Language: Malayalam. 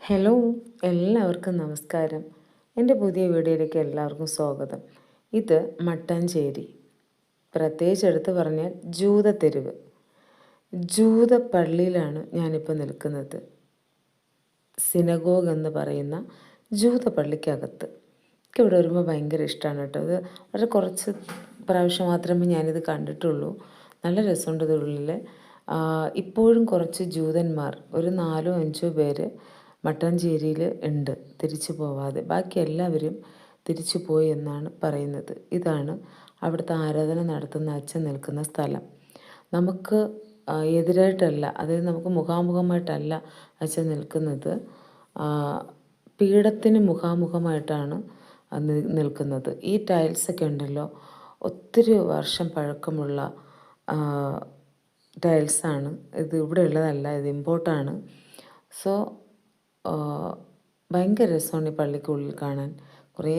ഹലോ, എല്ലാവർക്കും നമസ്കാരം. എൻ്റെ പുതിയ വീഡിയോയിലേക്ക് എല്ലാവർക്കും സ്വാഗതം. ഇത് മട്ടാഞ്ചേരി, പ്രത്യേകിച്ച് എടുത്ത് പറഞ്ഞാൽ ജൂതത്തെരുവ്, ജൂത പള്ളിയിലാണ് ഞാനിപ്പോൾ നിൽക്കുന്നത്. സിനഗോഗ് എന്ന് പറയുന്ന ജൂത പള്ളിക്കകത്ത്. എനിക്ക് ഇവിടെ വരുമ്പോൾ ഭയങ്കര ഇഷ്ടമാണ് കേട്ടോ. അത് വളരെ കുറച്ച് പ്രാവശ്യം മാത്രമേ ഞാനിത് കണ്ടിട്ടുള്ളൂ. നല്ല രസമുണ്ട് ഇതിനുള്ളിൽ. ഇപ്പോഴും കുറച്ച് ജൂതന്മാർ, ഒരു 4-5 പേര് മട്ടാഞ്ചേരിയിൽ ഉണ്ട്, തിരിച്ചു പോവാതെ. ബാക്കി എല്ലാവരും തിരിച്ചു പോയി എന്നാണ് പറയുന്നത്. ഇതാണ് അവിടുത്തെ ആരാധന നടത്തുന്ന അച്ഛൻ നിൽക്കുന്ന സ്ഥലം. നമുക്ക് എതിരായിട്ടല്ല, അതായത് നമുക്ക് മുഖാമുഖമായിട്ടല്ല അച്ഛൻ നിൽക്കുന്നത്, പീഠത്തിന് മുഖാമുഖമായിട്ടാണ് നിൽക്കുന്നത്. ഈ ടൈൽസൊക്കെ ഉണ്ടല്ലോ, ഒത്തിരി വർഷം പഴക്കമുള്ള ടൈൽസാണ്. ഇത് ഇവിടെ ഉള്ളതല്ല, ഇത് ഇമ്പോർട്ടാണ്. സോ ഭയങ്കര രസമാണ് ഈ പള്ളിക്കുള്ളിൽ കാണാൻ. കുറേ